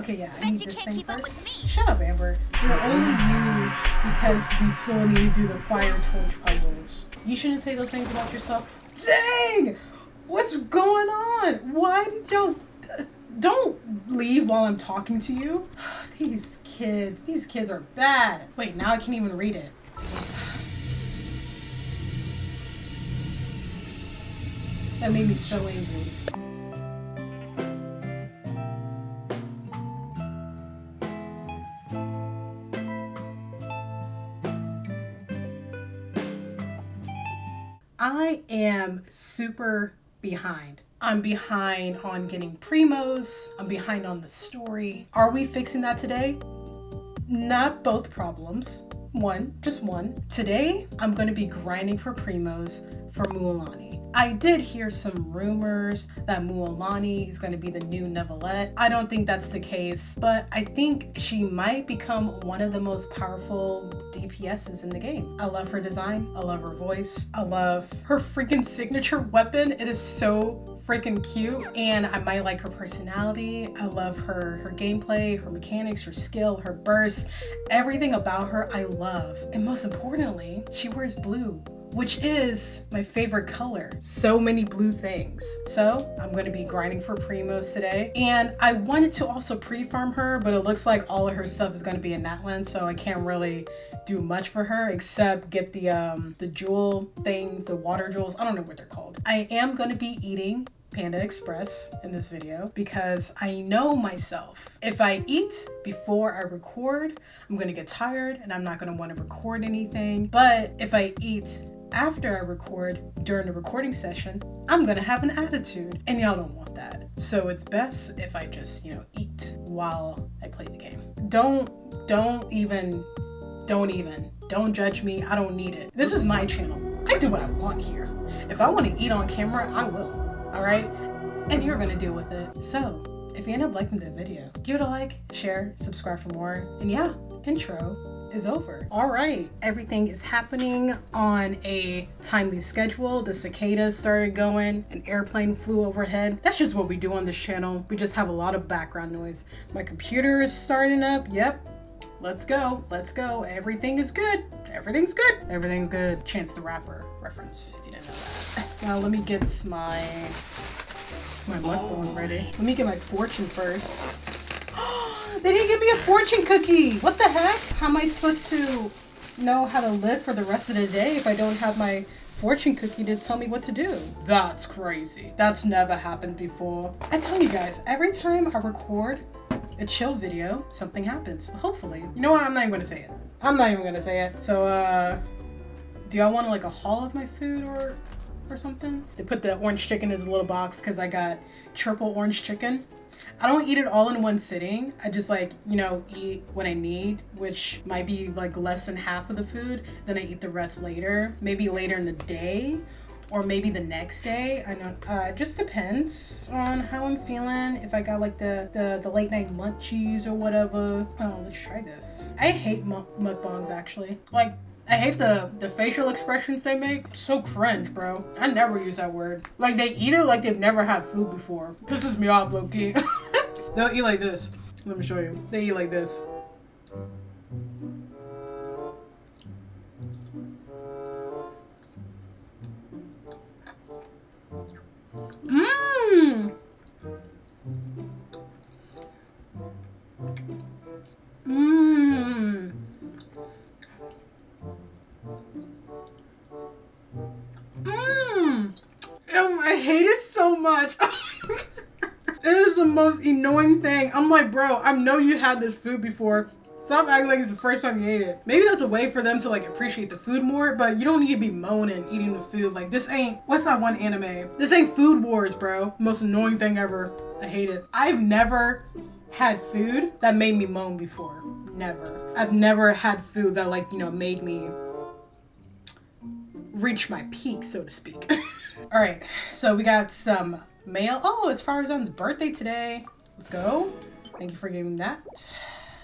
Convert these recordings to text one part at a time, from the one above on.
Okay, yeah, I need this thing first. Shut up, Amber. We're only used because we still need to do the fire torch puzzles. You shouldn't say those things about yourself. Dang! What's going on? Why did y'all... Don't leave while I'm talking to you. These kids are bad. Wait, now I can't even read it. That made me so angry. I am super behind. I'm behind on getting primos. I'm behind on the story. Are we fixing that today? Not both problems. Just one. Today, I'm going to be grinding for primos for Mualani. I did hear some rumors that Mualani is going to be the new Neuvillette. I don't think that's the case, but I think she might become one of the most powerful DPSs in the game. I love her design. I love her voice. I love her freaking signature weapon. It is so freaking cute, and I might like her personality. I love her gameplay, her mechanics, her skill, her burst, everything about her I love. And most importantly, she wears blue, which is my favorite color. So many blue things. So I'm going to be grinding for primos today. And I wanted to also pre-farm her, but it looks like all of her stuff is going to be in Natland, so I can't really do much for her except get the jewel things, the water jewels. I don't know what they're called. I am going to be eating Panda Express in this video because I know myself. If I eat before I record, I'm going to get tired and I'm not going to want to record anything. But if I eat after I record during the recording session, I'm gonna have an attitude, and y'all don't want that. So it's best if I just, eat while I play the game. Don't judge me. I don't need it. This is my channel. I do what I want here. If I want to eat on camera, I will. All right? And you're gonna deal with it. So if you end up liking the video, give it a like, share, subscribe for more, and yeah, intro is over. All right, everything is happening on a timely schedule. The cicadas started going, an airplane flew overhead. That's just what we do on this channel. We just have a lot of background noise. My computer is starting up. Yep, let's go. Everything is good. Everything's good. Chance the Rapper reference, if you didn't know that. Now let me get my mukbang ready. Let me get my fortune first. They didn't give me a fortune cookie. What the heck? How am I supposed to know how to live for the rest of the day if I don't have my fortune cookie to tell me what to do? That's crazy. That's never happened before. I tell you guys, every time I record a chill video, something happens. Hopefully. You know what? I'm not even gonna say it. So, do y'all want like a haul of my food or something? They put the orange chicken in this little box because I got triple orange chicken. I don't eat it all in one sitting. I just eat what I need, which might be like less than half of the food. Then I eat the rest later, maybe later in the day, or maybe the next day. I know, it just depends on how I'm feeling. If I got like the late night munchies or whatever. Oh, let's try this. I hate mukbangs actually. Like, I hate the facial expressions they make. So cringe, bro. I never use that word. Like, they eat it like they've never had food before. Pisses me off, low-key. They'll eat like this. Let me show you. They eat like this. Mmm! Mmm! I hate it so much. It is the most annoying thing. I'm like, bro, I know you had this food before. Stop acting like it's the first time you ate it. Maybe that's a way for them to like appreciate the food more, but you don't need to be moaning eating the food. Like, this ain't, what's that one anime? This ain't Food Wars, bro. Most annoying thing ever. I hate it. I've never had food that made me moan before. Never. I've never had food that made me reach my peak, so to speak. All right, so we got some mail. Oh, it's Farazan's birthday today. Let's go. Thank you for giving that.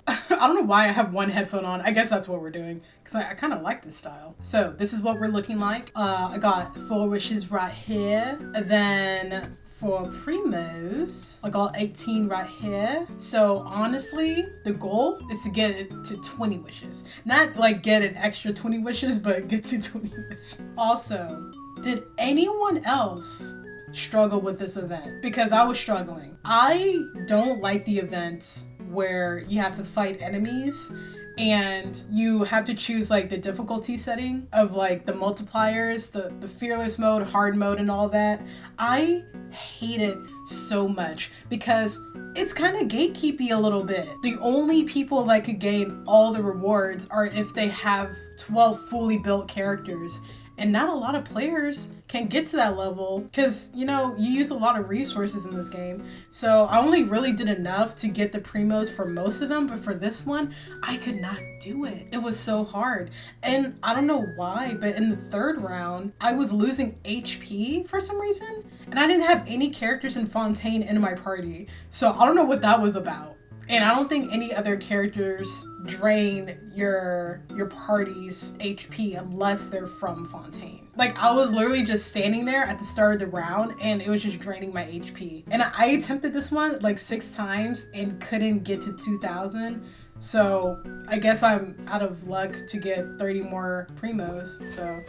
I don't know why I have one headphone on. I guess that's what we're doing because I kind of like this style. So this is what we're looking like. I got 4 wishes right here. And then for primos, like all 18 right here. So honestly, the goal is to get it to 20 wishes. Not like get an extra 20 wishes, but get to 20 wishes. Also, did anyone else struggle with this event? Because I was struggling. I don't like the events where you have to fight enemies and you have to choose like the difficulty setting of like the multipliers, the fearless mode, hard mode, and all that. I hate it so much because it's kind of gatekeepy a little bit. The only people that could gain all the rewards are if they have 12 fully built characters. And not a lot of players can get to that level because, you know, you use a lot of resources in this game. So I only really did enough to get the primos for most of them, but for this one, I could not do it. It was so hard. And I don't know why, but in the third round, I was losing HP for some reason. And I didn't have any characters in Fontaine in my party. So I don't know what that was about. And I don't think any other characters drain your party's HP unless they're from Fontaine. Like, I was literally just standing there at the start of the round and it was just draining my HP. And I attempted this one like 6 times and couldn't get to 2,000. So I guess I'm out of luck to get 30 more primos. So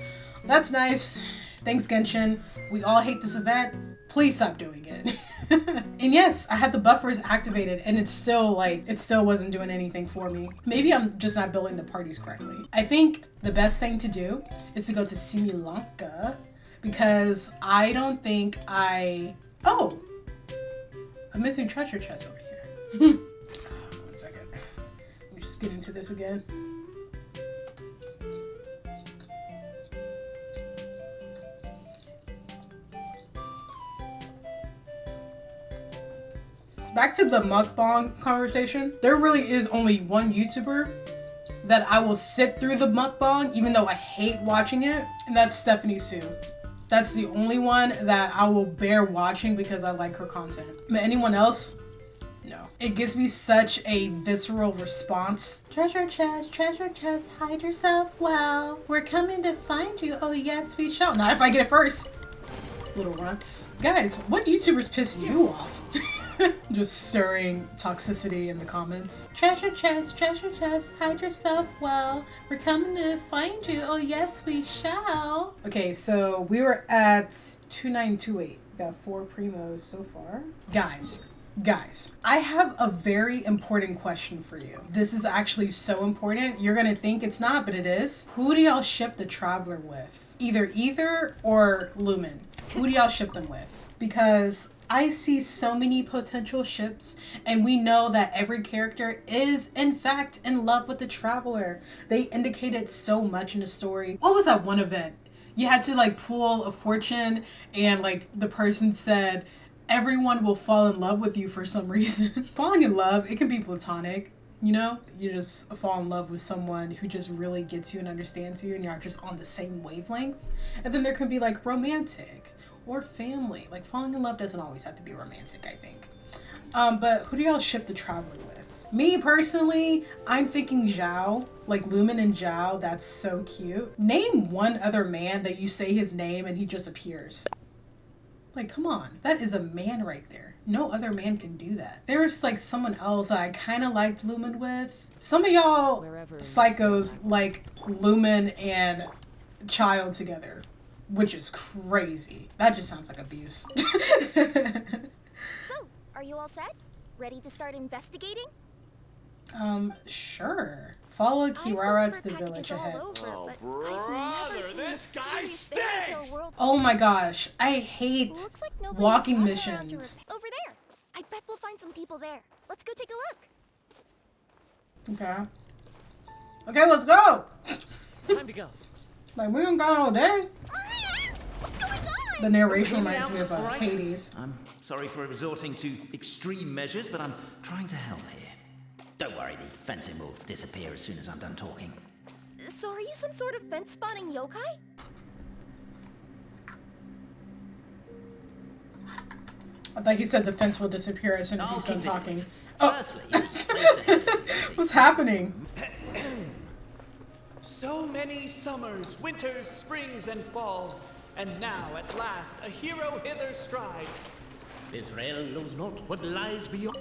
that's nice. Thanks, Genshin. We all hate this event. Please stop doing it. And yes, I had the buffers activated and it still wasn't doing anything for me. Maybe I'm just not building the parties correctly. I think the best thing to do is to go to Simulanka because I don't think oh, I'm missing treasure chest over here. 1 second. Let me just get into this again. Back to the mukbang conversation. There really is only one YouTuber that I will sit through the mukbang even though I hate watching it, and that's Stephanie Sue. That's the only one that I will bear watching because I like her content. But anyone else? No. It gives me such a visceral response. Treasure chest, hide yourself well. We're coming to find you. Oh yes, we shall. Not if I get it first. Little runts. Guys, what YouTubers piss you off? Just stirring toxicity in the comments. Treasure chest, hide yourself well. We're coming to find you. Oh yes, we shall. Okay, so we were at 2928. We got 4 primos so far. Guys, I have a very important question for you. This is actually so important. You're gonna think it's not, but it is. Who do y'all ship the Traveler with? Either Ether or Lumen. Who do y'all ship them with? Because I see so many potential ships, and we know that every character is, in fact, in love with the Traveler. They indicated so much in the story. What was that one event? You had to like pull a fortune, and like the person said, everyone will fall in love with you for some reason. Falling in love, it can be platonic. You know, you just fall in love with someone who just really gets you and understands you, and you're just on the same wavelength. And then there could be like romantic or family. Like, falling in love doesn't always have to be romantic, I think. But who do y'all ship the Traveler with? Me personally, I'm thinking Zhao. Like Lumen and Zhao, that's so cute. Name one other man that you say his name and he just appears. Like, come on, that is a man right there. No other man can do that. There's like someone else I kind of liked Lumen with. Some of y'all psychos like Lumen and Child together, which is crazy. That just sounds like abuse. So, are you all set? Ready to start investigating? Sure. Follow Kirara to the village ahead. Oh, brother, this guy stinks! Oh my gosh, I hate walking missions. Over there. I bet we'll find some people there. Let's go take a look. Okay. Okay, let's go! Time to go. Like, we don't got all day. What's going on? The narration reminds me of Hades. I'm sorry for resorting to extreme measures, but I'm trying to help here. Don't worry, the fencing will disappear as soon as I'm done talking. So are you some sort of fence-spawning yokai? I thought he said the fence will disappear as soon as he's done talking. Firstly, What's happening? So many summers, winters, springs, and falls, and now at last a hero hither strides. Israel knows not what lies beyond.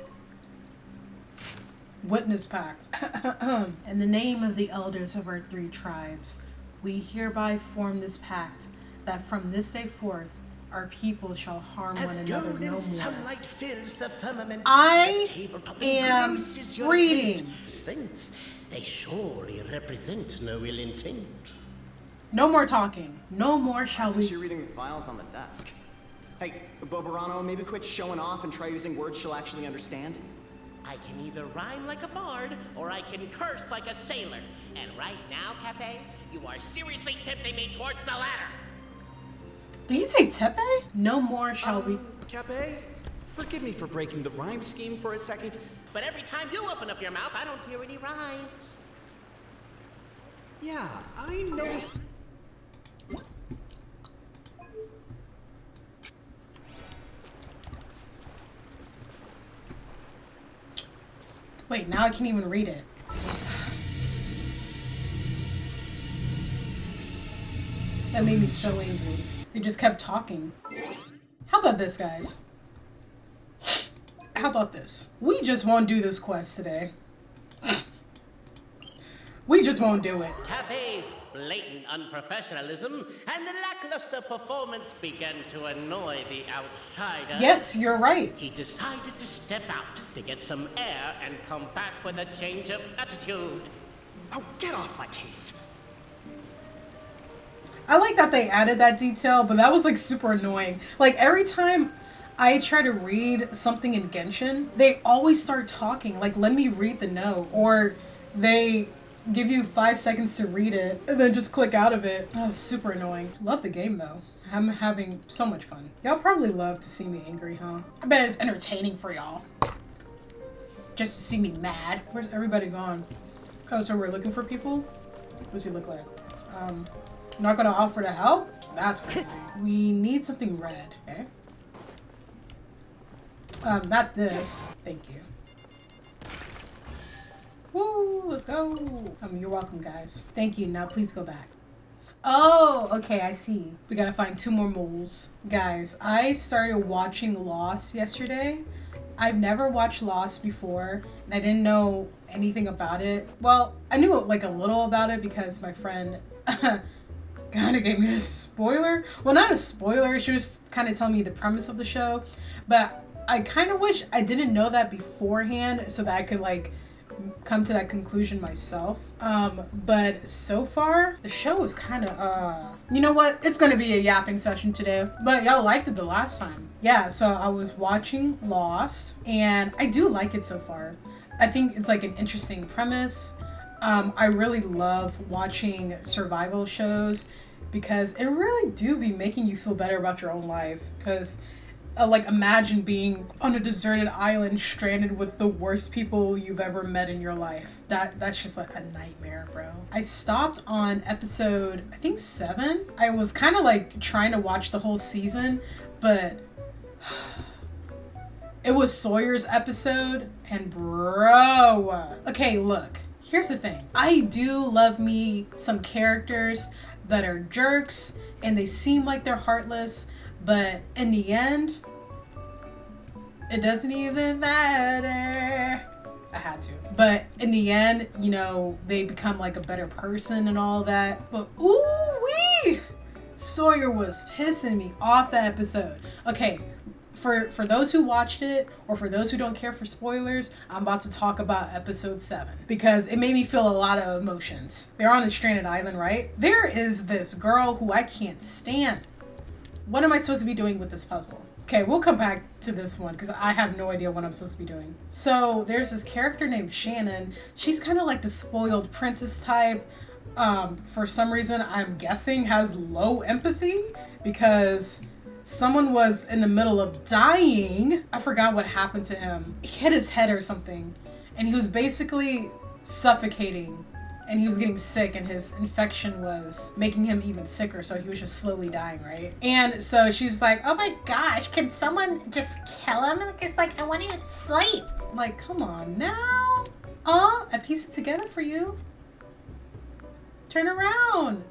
Witness pact. In the name of the elders of our 3 tribes, we hereby form this pact that from this day forth, our people shall harm one another no more. Sunlight fills the firmament, I the tabletop am engrosses your reading. tent. Things, they surely represent no ill intent. No more talking. No more shall Isn't we. she reading the files on the desk? Hey, Bobarano, maybe quit showing off and try using words she'll actually understand. I can either rhyme like a bard, or I can curse like a sailor. And right now, Cape, you are seriously tempting me towards the latter. Did you say Tepe? No more shall we. Cape, forgive me for breaking the rhyme scheme for a second. But every time you open up your mouth, I don't hear any rhymes. Yeah, I noticed. Wait, now I can't even read it. That made me so angry. They just kept talking. How about this, guys? How about this? We just won't do this quest today. We just won't do it. Cape's blatant unprofessionalism and the lackluster performance began to annoy the outsider. Yes, you're right. He decided to step out to get some air and come back with a change of attitude. Oh, get off my case. I like that they added that detail, but that was like super annoying. Like every time I try to read something in Genshin, they always start talking. Like, let me read the note. Or they give you 5 seconds to read it and then just click out of it. Oh, super annoying. Love the game though. I'm having so much fun. Y'all probably love to see me angry, huh? I bet it's entertaining for y'all. Just to see me mad. Where's everybody gone? Oh, so we're looking for people? What does he look like? Not gonna offer to help? That's crazy. We need something red, okay? Not this. Thank you. Woo, let's go. You're welcome, guys. Thank you. Now please go back. Oh, okay, I see. We gotta find 2 more moles. Guys, I started watching Lost yesterday. I've never watched Lost before, and I didn't know anything about it. Well, I knew like a little about it because my friend kind of gave me a spoiler. Well, not a spoiler. She was kind of telling me the premise of the show, but I kind of wish I didn't know that beforehand so that I could like come to that conclusion myself. But so far the show is kind of you know what, it's gonna be a yapping session today, but y'all liked it the last time. Yeah, so I was watching Lost and I do like it so far. I think it's like an interesting premise. I really love watching survival shows because it really do be making you feel better about your own life. Because like imagine being on a deserted island stranded with the worst people you've ever met in your life. That's just like a nightmare, bro. I stopped on episode, I think 7. I was kind of like trying to watch the whole season, but it was Sawyer's episode and bro. Okay, look. Here's the thing. I do love me some characters that are jerks and they seem like they're heartless, but in the end, it doesn't even matter. I had to. But in the end, you know, they become like a better person and all that. But ooh-wee! Sawyer was pissing me off that episode. Okay, for those who watched it, or for those who don't care for spoilers, I'm about to talk about episode 7 because it made me feel a lot of emotions. They're on a stranded island, right? There is this girl who I can't stand. What am I supposed to be doing with this puzzle? Okay, we'll come back to this one because I have no idea what I'm supposed to be doing. So there's this character named Shannon. She's kind of like the spoiled princess type. For some reason, I'm guessing has low empathy because someone was in the middle of dying. I forgot what happened to him. He hit his head or something, and he was basically suffocating, and he was getting sick, and his infection was making him even sicker, so he was just slowly dying, right? And so she's like, oh my gosh, can someone just kill him? It's like, I want him to sleep. I'm like, come on now. I piece it together for you. Turn around.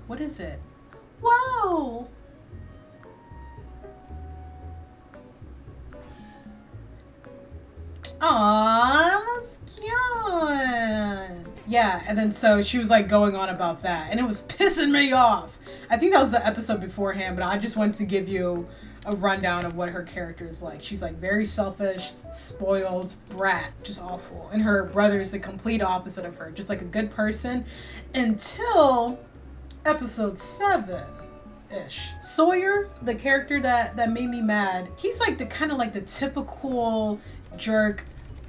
What is it? Whoa. Aw, that's cute. Yeah, and then so she was like going on about that, and it was pissing me off. I think that was the episode beforehand, but I just wanted to give you a rundown of what her character is like. She's like very selfish, spoiled, brat, just awful. And her brother is the complete opposite of her, just like a good person until episode 7-ish. Sawyer, the character that made me mad, he's like the kind of like the typical jerk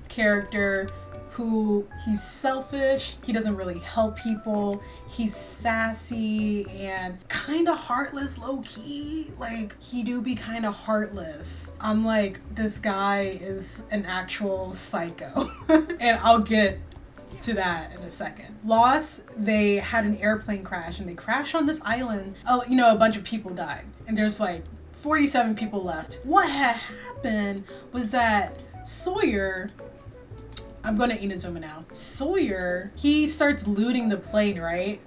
character who he's selfish, he doesn't really help people, he's sassy and kind of heartless low-key. Like, he do be kind of heartless. I'm like, this guy is an actual psycho. And I'll get to that in a second. Lost, they had an airplane crash and they crashed on this island. Oh, you know, a bunch of people died and there's like 47 people left. What had happened was that Sawyer, I'm gonna Inazuma now. Sawyer, he starts looting the plane, right?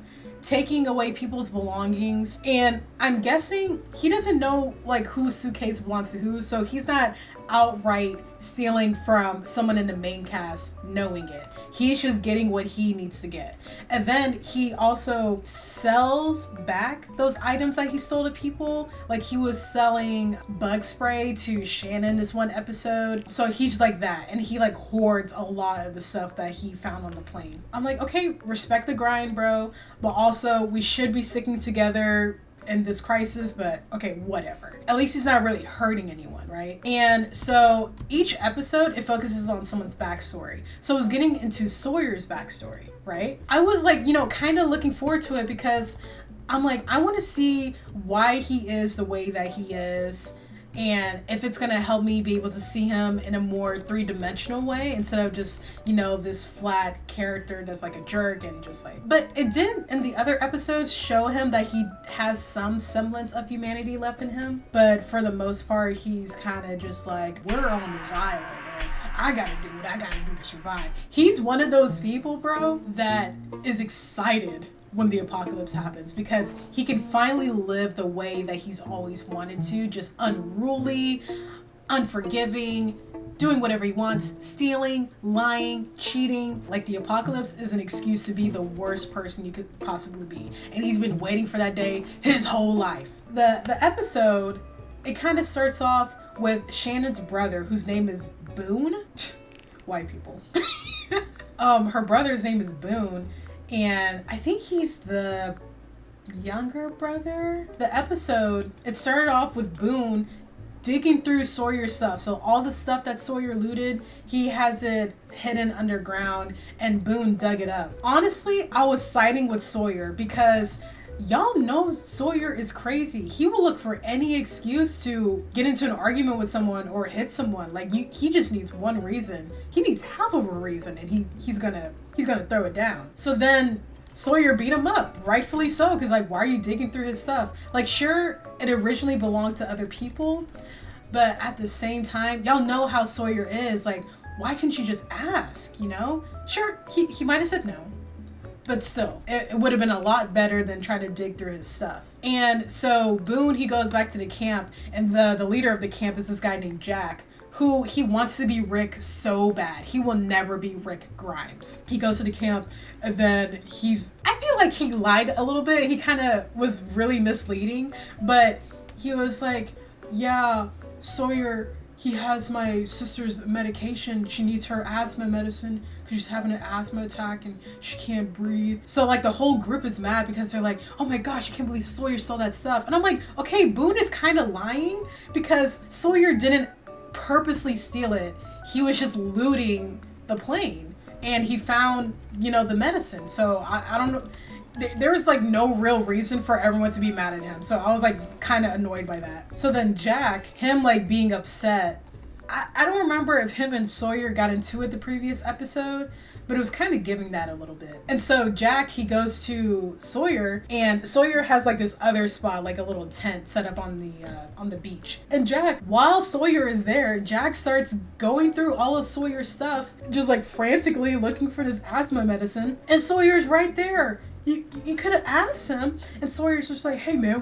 Taking away people's belongings. And I'm guessing he doesn't know like whose suitcase belongs to who, so he's not outright stealing from someone in the main cast knowing it. He's just getting what he needs to get. And then he also sells back those items that he stole to people. Like he was selling bug spray to Shannon this one episode. So he's like that. And he like hoards a lot of the stuff that he found on the plane. I'm like, okay, respect the grind, bro. But also we should be sticking together in this crisis, but okay, whatever. At least he's not really hurting anyone, right? And so each episode, it focuses on someone's backstory. So I was getting into Sawyer's backstory, right? I was like, you know, kind of looking forward to it because I'm like, I want to see why he is the way that he is, and if it's gonna help me be able to see him in a more three-dimensional way instead of just, you know, this flat character that's like a jerk and just like. But it did in the other episodes show him that he has some semblance of humanity left in him, but for the most part he's kind of just like, we're on this island and I gotta do what I gotta do to survive. He's one of those people, bro, that is excited when the apocalypse happens because he can finally live the way that he's always wanted to, just unruly, unforgiving, doing whatever he wants, stealing, lying, cheating. Like, the apocalypse is an excuse to be the worst person you could possibly be, and he's been waiting for that day his whole life. The episode, it kind of starts off with Shannon's brother, whose name is Boone. White people. Her brother's name is Boone, and I think he's the younger brother. The episode, it started off with Boone digging through Sawyer's stuff. So all the stuff that Sawyer looted, he has it hidden underground, and Boone dug it up. Honestly, I was siding with Sawyer because y'all know Sawyer is crazy. He will look for any excuse to get into an argument with someone or hit someone. Like, he just needs one reason. He needs half of a reason, and he's gonna throw it down. So then Sawyer beat him up, rightfully so, because like, why are you digging through his stuff? Like, sure, it originally belonged to other people, but at the same time, y'all know how Sawyer is. Like, why couldn't you just ask, you know? Sure, he might have said no, but still, it would have been a lot better than trying to dig through his stuff. And so Boone, he goes back to the camp, and the leader of the camp is this guy named Jack, who he wants to be Rick so bad. He will never be Rick Grimes. He goes to the camp, and then I feel like he lied a little bit. He kind of was really misleading, but he was like, yeah, Sawyer, he has my sister's medication. She needs her asthma medicine because she's having an asthma attack and she can't breathe. So like the whole group is mad because they're like, oh my gosh, I can't believe Sawyer stole that stuff. And I'm like, okay, Boone is kind of lying because Sawyer didn't purposely steal it. He was just looting the plane and he found, you know, the medicine. So I don't know. There was like no real reason for everyone to be mad at him. So I was like kind of annoyed by that. So then Jack, him like being upset, I don't remember if him and Sawyer got into it the previous episode, but it was kind of giving that a little bit. And so Jack, he goes to Sawyer, and Sawyer has like this other spot, like a little tent set up on the beach. And Jack, while Sawyer is there, Jack starts going through all of Sawyer's stuff, just like frantically looking for this asthma medicine. And Sawyer's right there. You could have asked him, and Sawyer's just like, hey man,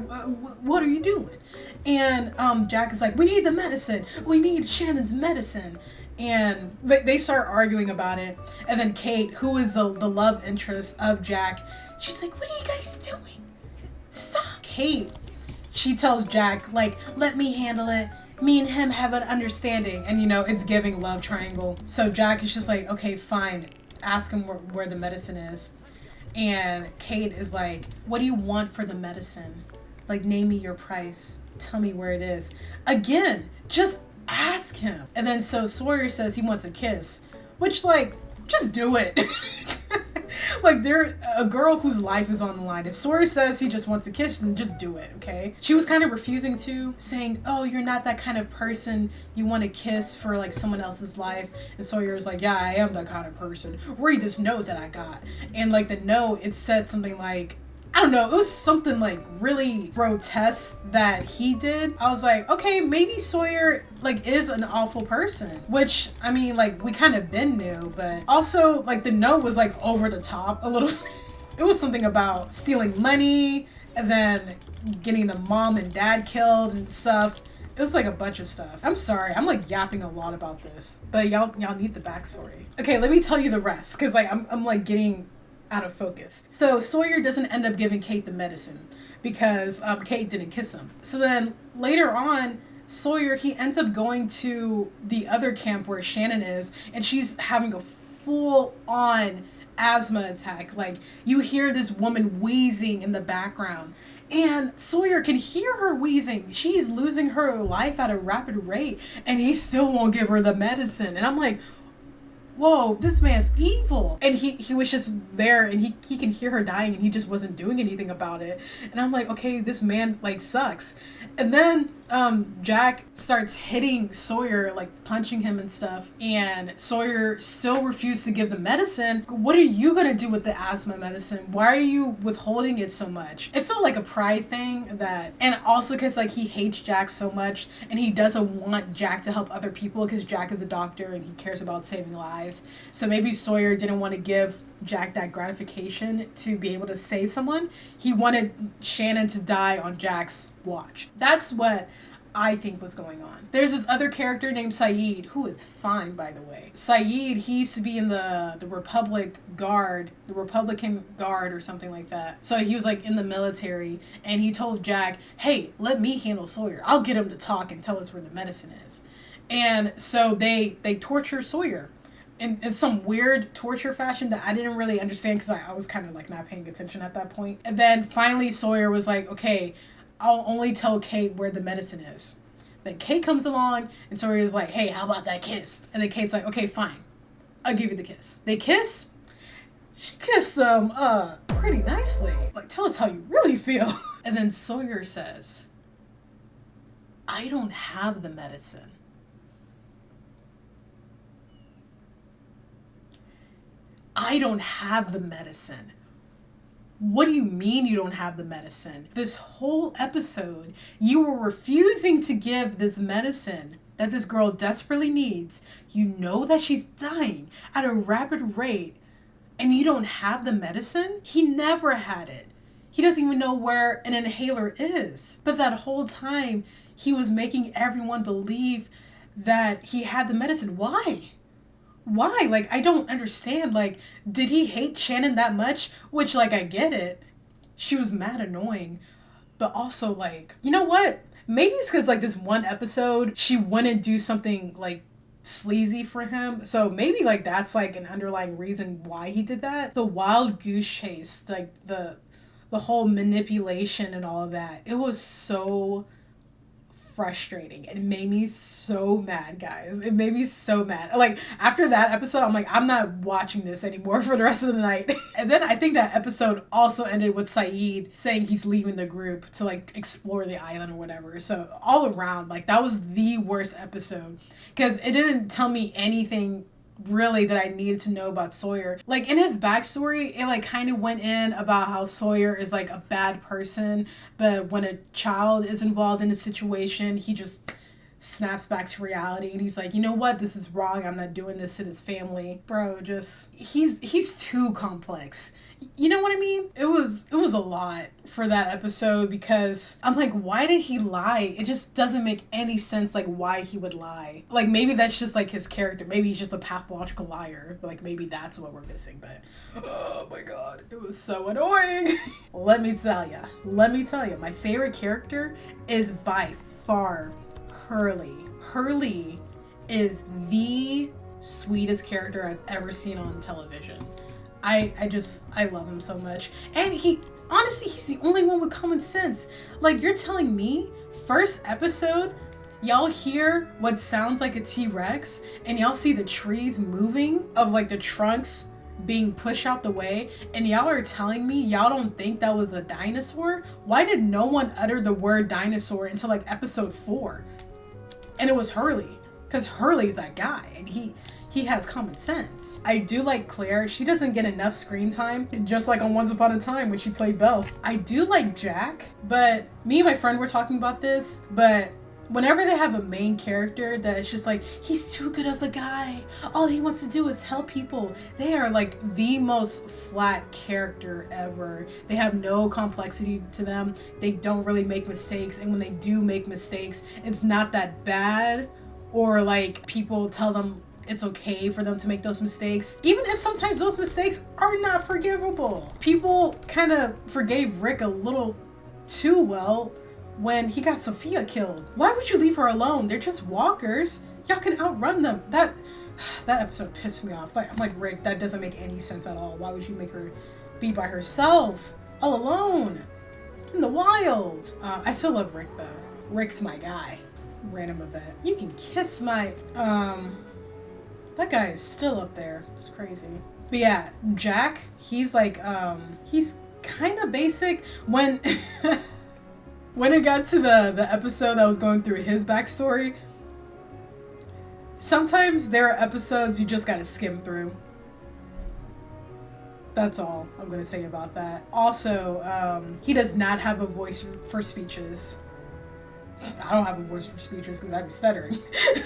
what are you doing? And Jack is like, we need the medicine. We need Shannon's medicine. And they start arguing about it. And then Kate, who is the love interest of Jack, she's like, what are you guys doing? Stop. Kate, she tells Jack, like, let me handle it. Me and him have an understanding. And, you know, it's giving love triangle. So Jack is just like, okay, fine. Ask him where the medicine is. And Kate is like, what do you want for the medicine? Like, name me your price. Tell me where it is. Again, just ask him. And then so Sawyer says he wants a kiss. Which, like, just do it. Like, they're a girl whose life is on the line. If Sawyer says he just wants a kiss, then just do it, okay? She was kind of refusing to, saying, oh, you're not that kind of person. You want a kiss for, like, someone else's life. And Sawyer's like, yeah, I am that kind of person. Read this note that I got. And, like, the note, it said something like, I don't know, it was something like really grotesque that he did. I was like, okay, maybe Sawyer like is an awful person, which I mean, like we kind of been knew, but also like the note was like over the top a little bit. It was something about stealing money and then getting the mom and dad killed and stuff. It was like a bunch of stuff. I'm sorry, I'm like yapping a lot about this, but y'all need the backstory. Okay, let me tell you the rest, because like I'm like getting out of focus. So Sawyer doesn't end up giving Kate the medicine because Kate didn't kiss him. So then later on, Sawyer, he ends up going to the other camp where Shannon is, and she's having a full-on asthma attack. Like, you hear this woman wheezing in the background, and Sawyer can hear her wheezing. She's losing her life at a rapid rate, and he still won't give her the medicine. And I'm like, whoa, this man's evil. And he was just there, and he can hear her dying, and he just wasn't doing anything about it. And I'm like, okay, this man like sucks. And then Jack starts hitting Sawyer, like punching him and stuff, and Sawyer still refused to give the medicine. What are you gonna do with the asthma medicine? Why are you withholding it so much? It felt like a pride thing, that, and also because like he hates Jack so much, and he doesn't want Jack to help other people because Jack is a doctor and he cares about saving lives. So maybe Sawyer didn't want to give Jack that gratification to be able to save someone. He wanted Shannon to die on Jack's watch. That's what I think was going on. There's this other character named Saeed, who is fine, by the way. Saeed, he used to be in the Republican Guard or something like that. So he was like in the military, and he told Jack, hey, let me handle Sawyer. I'll get him to talk and tell us where the medicine is. And so they torture Sawyer in some weird torture fashion that I didn't really understand, because I was kind of like not paying attention at that point. And then finally Sawyer was like, okay, I'll only tell Kate where the medicine is. Then Kate comes along, and Sawyer's like, hey, how about that kiss? And then Kate's like, okay, fine, I'll give you the kiss. They kiss. She kissed them pretty nicely. Like, tell us how you really feel. And then Sawyer says, I don't have the medicine. I don't have the medicine. What do you mean you don't have the medicine? This whole episode, you were refusing to give this medicine that this girl desperately needs. You know that she's dying at a rapid rate, and you don't have the medicine? He never had it. He doesn't even know where an inhaler is. But that whole time, he was making everyone believe that he had the medicine. Why? Why? Like, I don't understand. Like, did he hate Shannon that much? Which, like, I get it. She was mad annoying. But also, like, you know what? Maybe it's because, like, this one episode, she wouldn't do something, like, sleazy for him. So maybe, like, that's, like, an underlying reason why he did that. The wild goose chase, like, the whole manipulation and all of that. It was so frustrating. It made me so mad, guys. It made me so mad. Like, after that episode, I'm like, I'm not watching this anymore for the rest of the night. And then I think that episode also ended with Saeed saying he's leaving the group to like explore the island or whatever. So all around, like, that was the worst episode, because it didn't tell me anything really that I needed to know about Sawyer. Like, in his backstory, it like kind of went in about how Sawyer is like a bad person, but when a child is involved in a situation, he just snaps back to reality, and he's like, you know what, this is wrong, I'm not doing this to his family. Bro, just he's too complex. You know what I mean? It was a lot for that episode because I'm like, why did he lie? It just doesn't make any sense, like, why he would lie. Like, maybe that's just, like, his character. Maybe he's just a pathological liar. Like, maybe that's what we're missing, but oh my god, it was so annoying. Let me tell you, my favorite character is by far Hurley. Hurley is the sweetest character I've ever seen on television. I love him so much. And honestly, he's the only one with common sense. Like, you're telling me, first episode, y'all hear what sounds like a T-Rex, and y'all see the trees moving of, like, the trunks being pushed out the way, and y'all are telling me y'all don't think that was a dinosaur? Why did no one utter the word dinosaur until, like, episode 4? And it was Hurley. Because Hurley's that guy, and he has common sense. I do like Claire. She doesn't get enough screen time, just like on Once Upon a Time when she played Belle. I do like Jack, but me and my friend were talking about this, but whenever they have a main character that is just like, he's too good of a guy, all he wants to do is help people, they are like the most flat character ever. They have no complexity to them. They don't really make mistakes, and when they do make mistakes, it's not that bad, or like people tell them it's okay for them to make those mistakes, even if sometimes those mistakes are not forgivable. People kind of forgave Rick a little too well when he got Sophia killed. Why would you leave her alone? They're just walkers. Y'all can outrun them. That episode pissed me off. Like, I'm like, Rick, that doesn't make any sense at all. Why would you make her be by herself, all alone, in the wild? I still love Rick though. Rick's my guy. Random event. You can kiss my, that guy is still up there. It's crazy. But yeah, Jack, he's like, he's kind of basic. When when it got to the episode that was going through his backstory, sometimes there are episodes you just gotta skim through. That's all I'm gonna say about that. Also, he does not have a voice for speeches. I don't have a voice for speeches because I'd be stuttering.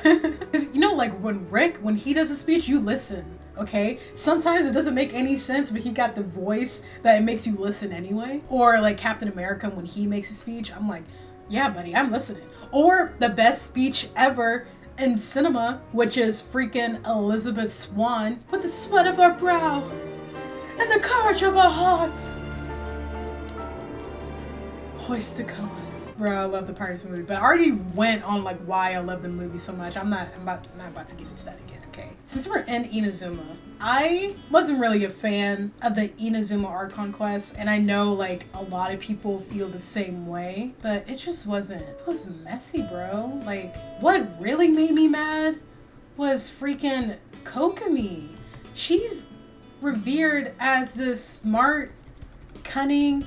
Because, you know, like when he does a speech, you listen, okay? Sometimes it doesn't make any sense, but he got the voice that it makes you listen anyway. Or like Captain America, when he makes a speech, I'm like, yeah, buddy, I'm listening. Or the best speech ever in cinema, which is freaking Elizabeth Swann, with the sweat of our brow and the courage of our hearts. Hoist the colors. Bro, I love the Pirates movie, but I already went on like why I love the movie so much. I'm not about to get into that again, okay? Since we're in Inazuma, I wasn't really a fan of the Inazuma Archon quest, and I know like a lot of people feel the same way, but it just wasn't. It was messy, bro. Like, what really made me mad was freaking Kokomi. She's revered as this smart, cunning,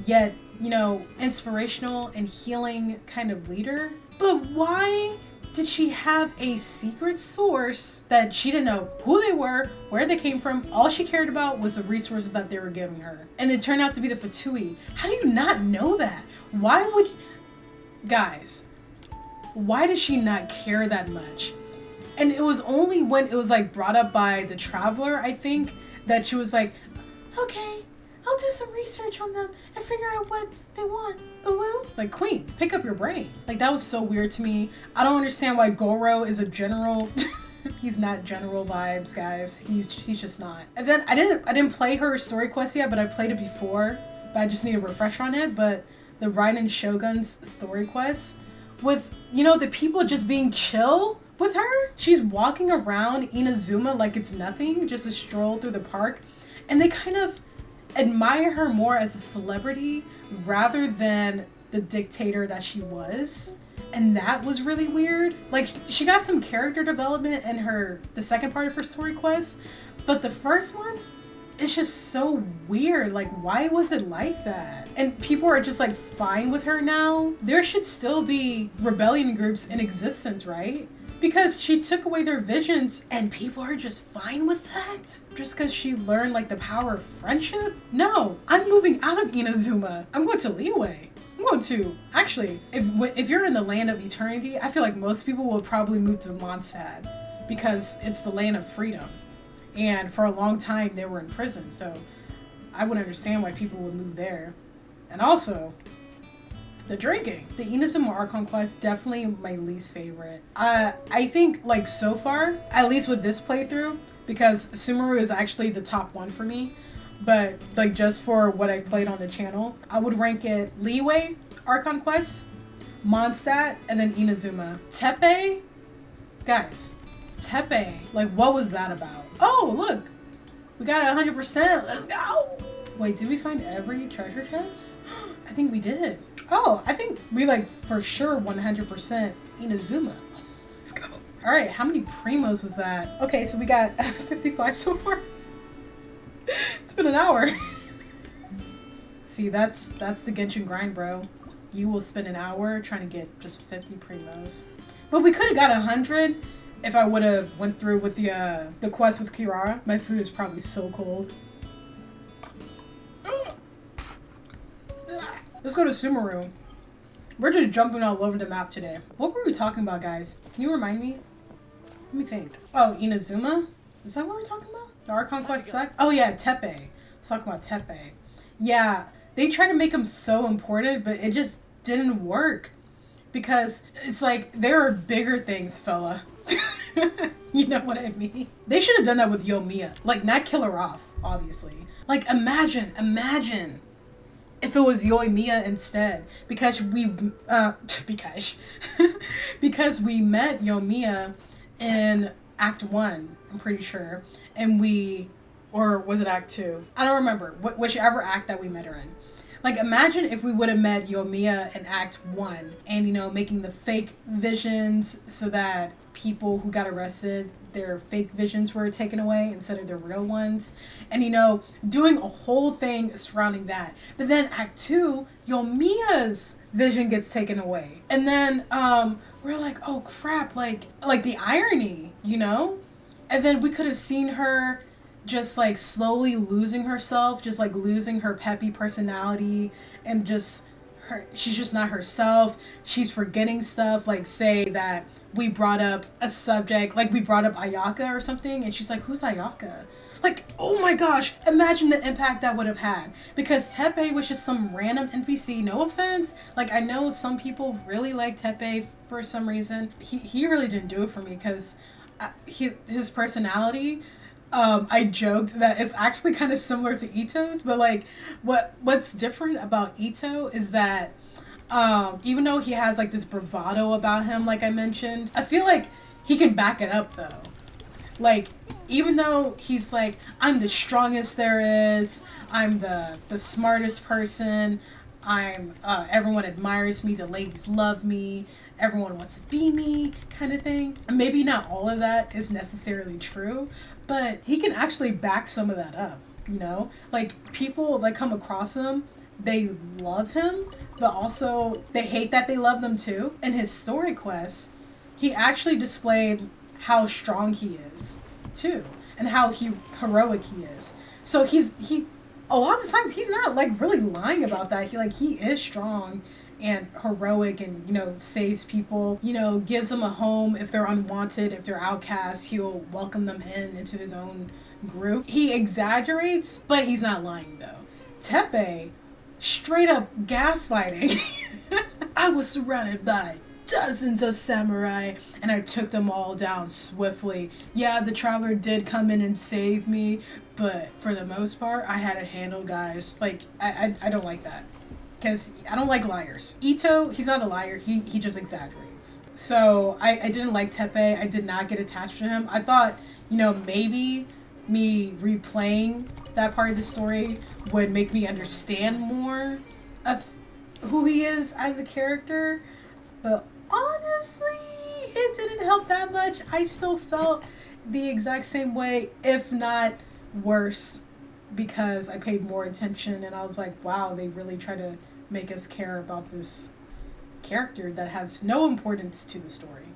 yet, you know, inspirational and healing kind of leader. But why did she have a secret source that she didn't know who they were, where they came from? All she cared about was the resources that they were giving her. And they turned out to be the Fatui. How do you not know that? Why would... Guys, why did she not care that much? And it was only when it was like brought up by the Traveler, I think, that she was like, okay, I'll do some research on them and figure out what they want. Ooh. Like, Queen, pick up your brain. Like, that was so weird to me. I don't understand why Goro is a general. He's not general vibes, guys. He's just not. And then I didn't play her story quest yet, but I played it before. But I just need a refresher on it. But the Raiden Shogun's story quest with, you know, the people just being chill with her. She's walking around Inazuma like it's nothing, just a stroll through the park. And they kind of admire her more as a celebrity rather than the dictator that she was. And that was really weird. Like, she got some character development in the second part of her story quest, but the first one, it's just so weird. Like, why was it like that? And people are just like fine with her now. There should still be rebellion groups in existence, right? Because she took away their visions and people are just fine with that? Just because she learned like the power of friendship? No, I'm moving out of Inazuma. I'm going to Liyue. I'm going to, actually, if you're in the land of eternity, I feel like most people will probably move to Mondstadt because it's the land of freedom. And for a long time they were in prison. So I would understand why people would move there. And also, the drinking. The Inazuma Archon quest, definitely my least favorite. I think, like, so far, at least with this playthrough, because Sumeru is actually the top one for me, but, like, just for what I've played on the channel, I would rank it Leeway Archon quest, Mondstadt, and then Inazuma. Tepe? Guys, Tepe, like, what was that about? Oh, look! We got 100%! Let's go! Wait, did we find every treasure chest? I think we did. Oh, I think we, like, for sure 100% Inazuma. Let's go. Alright, how many primos was that? Okay, so we got 55 so far. It's been an hour. See, that's the Genshin grind, bro. You will spend an hour trying to get just 50 primos. But we could have got 100 if I would have went through with the quest with Kirara. My food is probably so cold. Let's go to Sumeru. We're just jumping all over the map today. What were we talking about, guys? Can you remind me? Let me think. Oh, Inazuma? Is that what we're talking about? The Archon quest sucked? Oh yeah, Tepe. Let's talk about Tepe. Yeah, they tried to make him so important, but it just didn't work. Because it's like, there are bigger things, fella. You know what I mean? They should have done that with Yoimiya. Like, not kill her off, obviously. Like, imagine if it was Yoimiya instead, because we because we met Yoimiya in Act 1, I'm pretty sure, and or was it Act 2? I don't remember, whichever act that we met her in. Like, imagine if we would have met Yoimiya in Act 1 and, you know, making the fake visions so that people who got arrested, their fake visions were taken away instead of their real ones. And, you know, doing a whole thing surrounding that. But then Act 2, Yoimiya's vision gets taken away. And then we're like, oh crap, like the irony, you know? And then we could have seen her just like slowly losing herself, just like losing her peppy personality, and just she's just not herself. She's forgetting stuff, like say that we brought up a subject, like we brought up Ayaka or something, and she's like, who's Ayaka? Like, oh my gosh, imagine the impact that would have had. Because Tepe was just some random NPC, no offense. Like, I know some people really like Tepe for some reason. He really didn't do it for me because his personality, I joked that it's actually kind of similar to Ito's, but like what's different about Ito is that even though he has like this bravado about him, like I mentioned, I feel like he can back it up though. Like, even though he's like, I'm the strongest there is, I'm the smartest person, I'm everyone admires me, the ladies love me, everyone wants to be me, kind of thing. And maybe not all of that is necessarily true, but he can actually back some of that up, you know? Like, people that come across him, they love him, but also they hate that they love them too. In his story quests, he actually displayed how strong he is too, and how heroic he is. So he a lot of the times he's not like really lying about that. He is strong and heroic, and, you know, saves people, you know, gives them a home if they're unwanted, if they're outcasts, he'll welcome them into his own group. He exaggerates, but he's not lying though. Tepe, straight up gaslighting. I was surrounded by dozens of samurai and I took them all down swiftly. Yeah, the traveler did come in and save me, but for the most part, I had it handled, guys. Like, I don't like that. Because I don't like liars. Ito, he's not a liar. He just exaggerates. So I didn't like Tepe. I did not get attached to him. I thought, you know, maybe me replaying that part of the story would make me understand more of who he is as a character. But honestly, it didn't help that much. I still felt the exact same way, if not worse, because I paid more attention and I was like, wow, they really try to make us care about this character that has no importance to the story.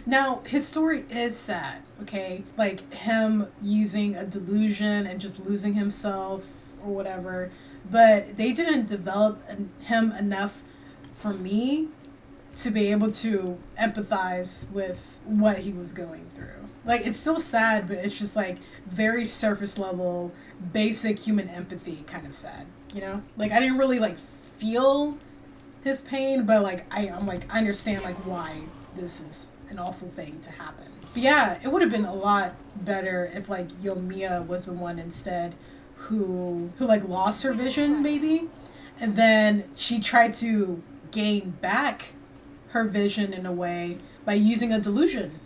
Now, his story is sad, okay? Like, him using a delusion and just losing himself or whatever, but they didn't develop him enough for me to be able to empathize with what he was going through. Like, it's still sad, but it's just like very surface level, basic human empathy kind of sad, you know? Like, I didn't really like feel his pain, but like I'm like, I understand like why this is an awful thing to happen. But yeah, it would have been a lot better if like Yoimiya was the one instead who like lost her vision maybe, and then she tried to gain back her vision in a way by using a delusion.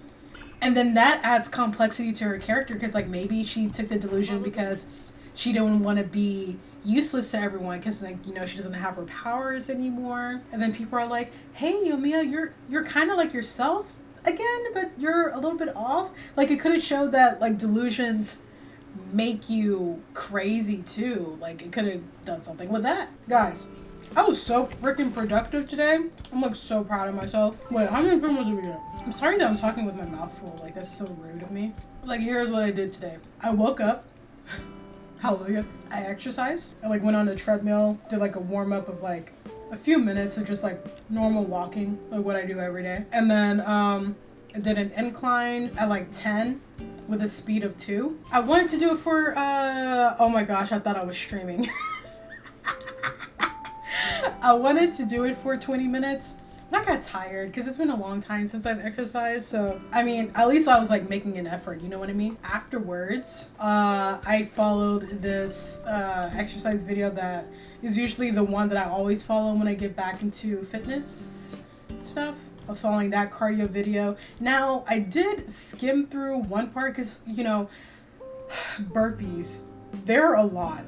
And then that adds complexity to her character, because like maybe she took the delusion because she didn't want to be useless to everyone, because like, you know, she doesn't have her powers anymore. And then people are like, hey Yoimiya, you're kind of like yourself again, but you're a little bit off. Like, it could have showed that like delusions make you crazy too. Like, it could have done something with that. Guys, I was so freaking productive today. I'm like so proud of myself. Wait, how many primos did we get? I'm sorry that I'm talking with my mouth full. Like, that's so rude of me. Like, here's what I did today. I woke up. Hallelujah. I exercised. I like went on a treadmill, did like a warm up of like a few minutes of just like normal walking, like what I do every day. And then I did an incline at like 10 with a speed of 2. I wanted to do it for, oh my gosh, I thought I was streaming. I wanted to do it for 20 minutes. And I got tired because it's been a long time since I've exercised. So, I mean, at least I was like making an effort, you know what I mean? Afterwards, I followed this exercise video that is usually the one that I always follow when I get back into fitness stuff. I was following that cardio video. Now, I did skim through one part because, you know, burpees, they're a lot.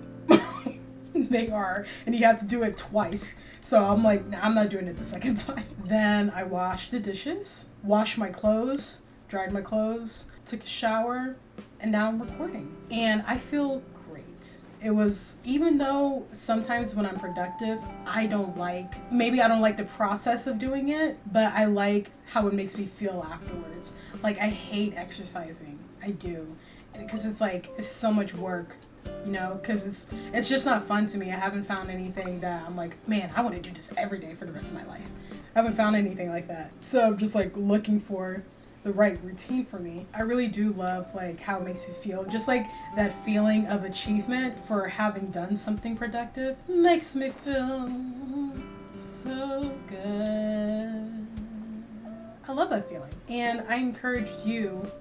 They are. And you have to do it twice. So I'm like, nah, I'm not doing it the second time. Then I washed the dishes, washed my clothes, dried my clothes, took a shower, and now I'm recording. And I feel great. It was, even though sometimes when I'm productive, I don't like the process of doing it, but I like how it makes me feel afterwards. Like, I hate exercising. I do. Because it's like, it's so much work. You know, because it's just not fun to me. I haven't found anything that I'm like, man, I want to do this every day for the rest of my life. I haven't found anything like that. So I'm just like looking for the right routine for me. I really do love like how it makes you feel. Just like that feeling of achievement for having done something productive makes me feel so good. I love that feeling. And I encouraged you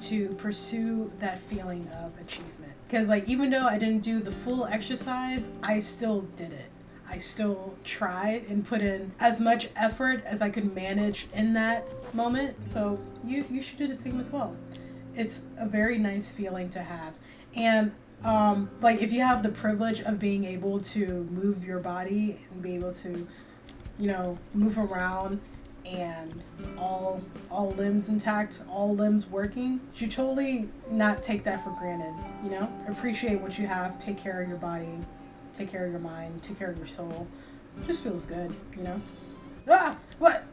to pursue that feeling of achievement. Because like, even though I didn't do the full exercise, I still did it. I still tried and put in as much effort as I could manage in that moment. So you should do the same as well. It's a very nice feeling to have. And like, if you have the privilege of being able to move your body and be able to, you know, move around and all limbs intact, all limbs working, you should totally not take that for granted, you know? Appreciate what you have, take care of your body, take care of your mind, take care of your soul. It just feels good, you know? Ah! What?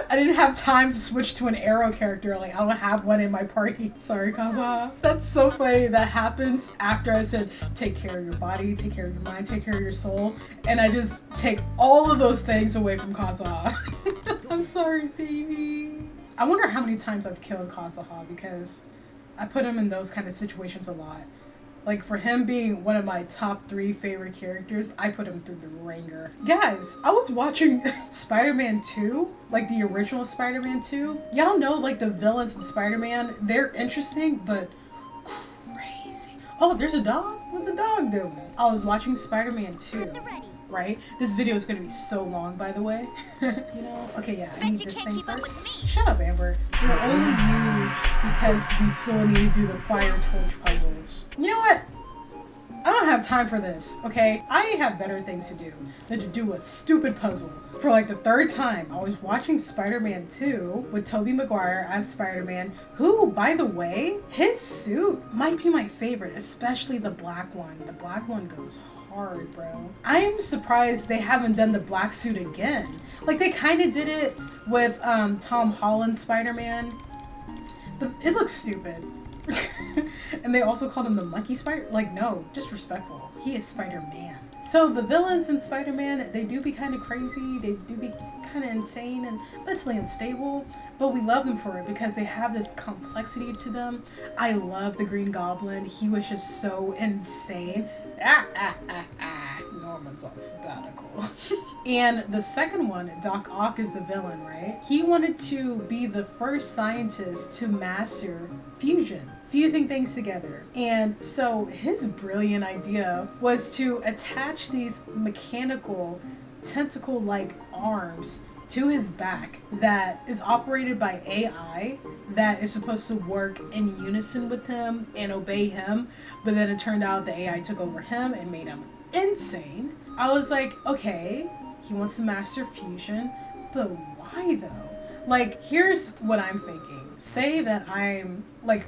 I didn't have time to switch to an arrow character. Like, I don't have one in my party. Sorry, Kaza. That's so funny. That happens after I said, take care of your body, take care of your mind, take care of your soul. And I just take all of those things away from Kaza. I'm sorry, baby. I wonder how many times I've killed Kazuha, because I put him in those kind of situations a lot. Like, for him being one of my top 3 favorite characters, I put him through the ringer. Guys, I was watching Spider-Man 2, like the original Spider-Man 2. Y'all know, like, the villains in Spider-Man, they're interesting, but crazy. Oh, there's a dog? What's the dog doing? I was watching Spider-Man 2, right? This video is gonna be so long, by the way. You know? Okay, yeah, I need this thing first. Shut up, Amber. We're only used because we still need to do the fire torch puzzles. You know what? I don't have time for this, okay? I have better things to do than to do a stupid puzzle. For like the 3rd time, I was watching Spider-Man 2 with Tobey Maguire as Spider-Man, who, by the way, his suit might be my favorite, especially the black one. The black one goes hard, bro. I'm surprised they haven't done the black suit again. Like, they kind of did it with Tom Holland's Spider-Man, but it looks stupid. And they also called him the monkey spider. Like, no, disrespectful. He is Spider-Man. So the villains in Spider-Man, they do be kind of crazy, they do be kind of insane and mentally unstable, but we love them for it because they have this complexity to them. I love the Green Goblin. He was just so insane. Norman's on sabbatical. And the second one, Doc Ock, is the villain, right? He wanted to be the first scientist to master fusion, fusing things together. And so his brilliant idea was to attach these mechanical tentacle-like arms to his back that is operated by AI that is supposed to work in unison with him and obey him, but then it turned out the AI took over him and made him insane. I was like, okay, he wants to master fusion, but why though? Like, here's what I'm thinking. Say that I'm like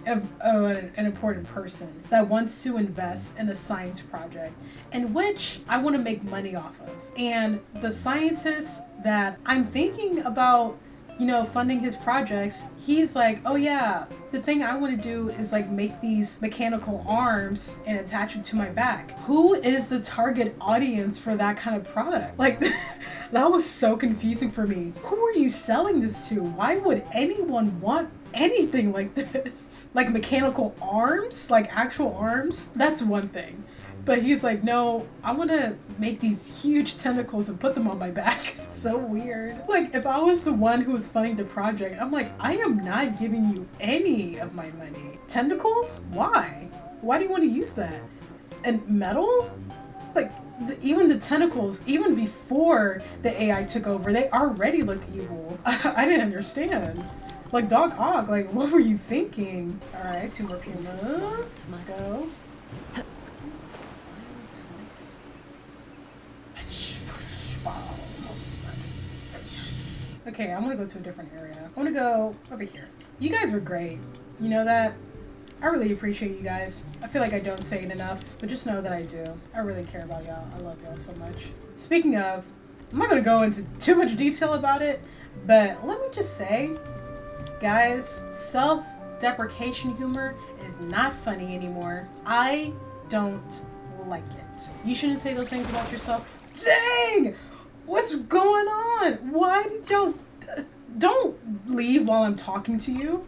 an important person that wants to invest in a science project in which I want to make money off of. And the scientist that I'm thinking about, you know, funding his projects, he's like, oh yeah, the thing I want to do is like make these mechanical arms and attach it to my back. Who is the target audience for that kind of product? Like, that was so confusing for me. Who are you selling this to? Why would anyone want anything like this? Like mechanical arms, like actual arms? That's one thing. But he's like, no, I want to make these huge tentacles and put them on my back. So weird. Like, if I was the one who was funding the project, I'm like, I am not giving you any of my money. Tentacles? Why? Why do you want to use that? And metal? Like, even the tentacles, even before the AI took over, they already looked evil. I didn't understand. Like, Doc Ock, like, what were you thinking? All right, 2 more Primos. Let's go. Okay, I'm gonna go to a different area. I'm gonna go over here. You guys are great. You know that? I really appreciate you guys. I feel like I don't say it enough, but just know that I do. I really care about y'all. I love y'all so much. Speaking of, I'm not gonna go into too much detail about it, but let me just say, guys, self-deprecation humor is not funny anymore. I don't like it. You shouldn't say those things about yourself. Dang! What's going on? Why did y'all... Don't leave while I'm talking to you.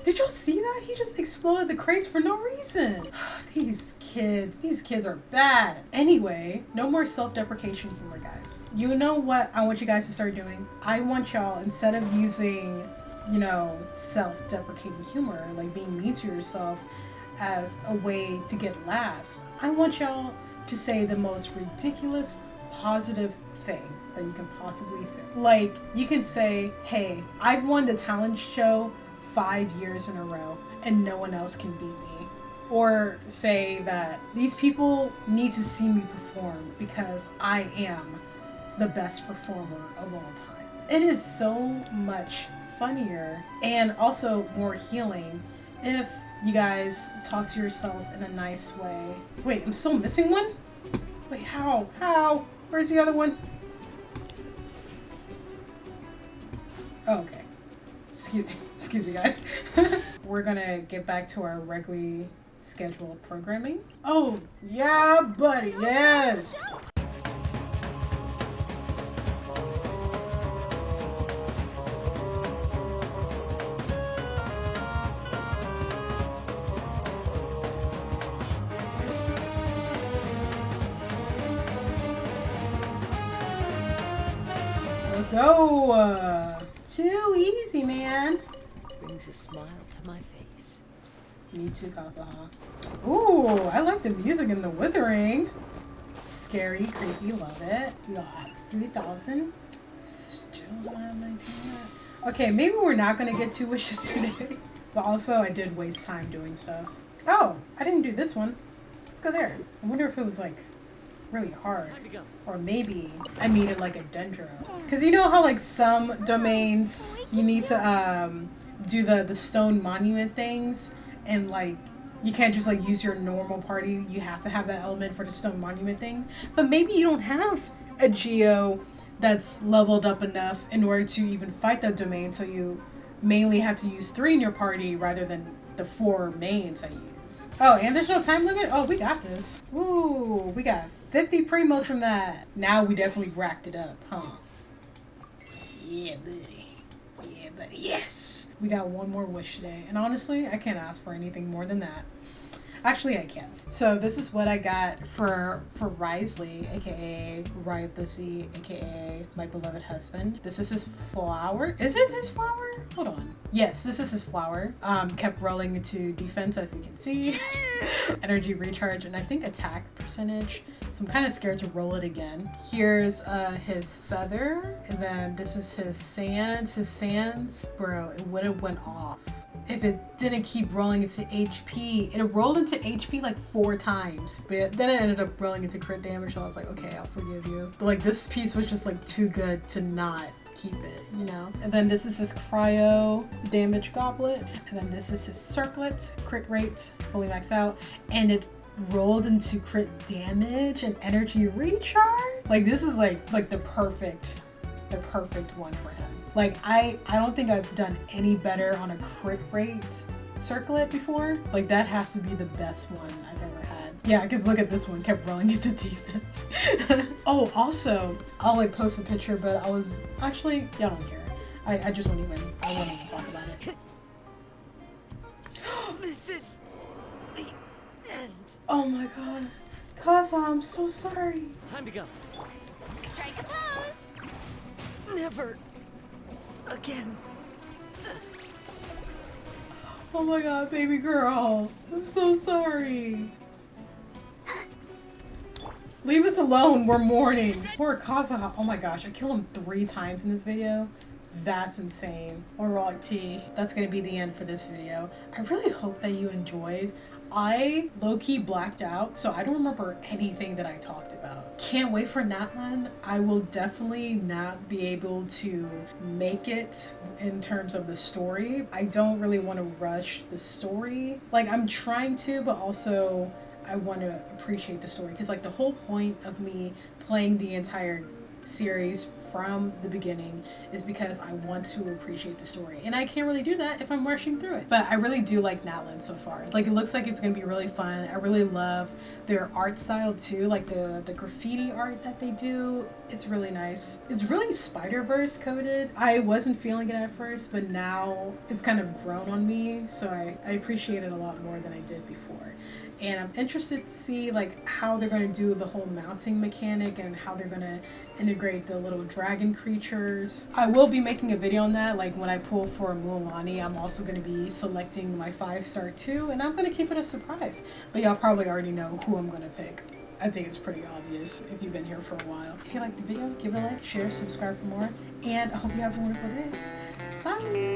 Did y'all see that? He just exploded the crates for no reason. These kids are bad. Anyway, no more self-deprecation humor, guys. You know what I want you guys to start doing? I want y'all, instead of using, you know, self-deprecating humor, like being mean to yourself as a way to get laughs, I want y'all to say the most ridiculous, positive thing that you can possibly say. Like, you can say, hey, I've won the talent show 5 years in a row and no one else can beat me. Or say that these people need to see me perform because I am the best performer of all time. It is so much funnier and also more healing if you guys talk to yourselves in a nice way. Wait, I'm still missing one? Wait, how? Where's the other one? Oh, okay. Excuse me, guys. We're gonna get back to our regularly scheduled programming. Oh, yeah, buddy, yes! Let's go! Too easy, man. Brings a smile to my face. Me too, Kazuha. Ooh, I like the music in The Withering. Scary, creepy, love it. We got 3,000. Still don't have 19 yet. Okay, maybe we're not gonna get 2 wishes today. But also, I did waste time doing stuff. Oh, I didn't do this one. Let's go there. I wonder if it was like really hard. Or maybe I needed like a dendro. Cause you know how like some domains you need to do the stone monument things, and like you can't just like use your normal party, you have to have that element for the stone monument things. But maybe you don't have a geo that's leveled up enough in order to even fight that domain, so you mainly have to use 3 in your party rather than the 4 mains that you use. primos. Oh, and there's no time limit? Oh, we got this. Ooh, we got 50 primos from that. Now we definitely racked it up, huh? Yeah, buddy. Yeah, buddy. Yes! We got one more wish today. And honestly, I can't ask for anything more than that. Actually, I can. So this is what I got for Risley, aka Risley, aka my beloved husband. This is his flower. Is it his flower? Hold on. Yes, this is his flower. Kept rolling into defense, as you can see. Energy recharge, and I think attack percentage. So I'm kind of scared to roll it again. Here's his feather, and then this is his sands. His sands, bro, it would have went off if it didn't keep rolling into HP. It rolled into HP like 4 times, but then it ended up rolling into crit damage, so I was like, okay, I'll forgive you. But like this piece was just like too good to not keep it, you know? And then this is his cryo damage goblet, and then this is his circlet, crit rate, fully maxed out, and it rolled into crit damage and energy recharge. Like this is like the perfect one for him. Like I don't think I've done any better on a crit rate circlet before. Like that has to be the best one I've ever had. Yeah, because look at this one, kept rolling into defense. Oh, also, I'll like post a picture, but I was actually, y'all don't care. I just won't even talk about it. This is the end. Oh my god. Kaza, I'm so sorry. Time to go. Strike a pose. Never again. Oh my god, baby girl. I'm so sorry. Leave us alone, we're mourning. Poor Kaza. Oh my gosh, I killed him 3 times in this video. That's insane. Alright, T, that's gonna be the end for this video. I really hope that you enjoyed. I low-key blacked out, so I don't remember anything that I talked about. Can't wait for Natlan. I will definitely not be able to make it in terms of the story. I don't really want to rush the story. Like, I'm trying to, but also I want to appreciate the story. Because, like, the whole point of me playing the entire series from the beginning is because I want to appreciate the story, and I can't really do that if I'm rushing through it. But I really do like Natlan so far. Like it looks like it's gonna be really fun. I really love their art style too, like the graffiti art that they do. It's really nice. It's really Spider-Verse coded. I wasn't feeling it at first, but now it's kind of grown on me, so I appreciate it a lot more than I did before. And I'm interested to see like how they're going to do the whole mounting mechanic and how they're going to integrate the little dragon creatures. I will be making a video on that. Like when I pull for Mualani, I'm also going to be selecting my 5-star too, and I'm going to keep it a surprise. But y'all probably already know who I'm going to pick. I think it's pretty obvious if you've been here for a while. If you liked the video, give it a like, share, subscribe for more, and I hope you have a wonderful day. Bye!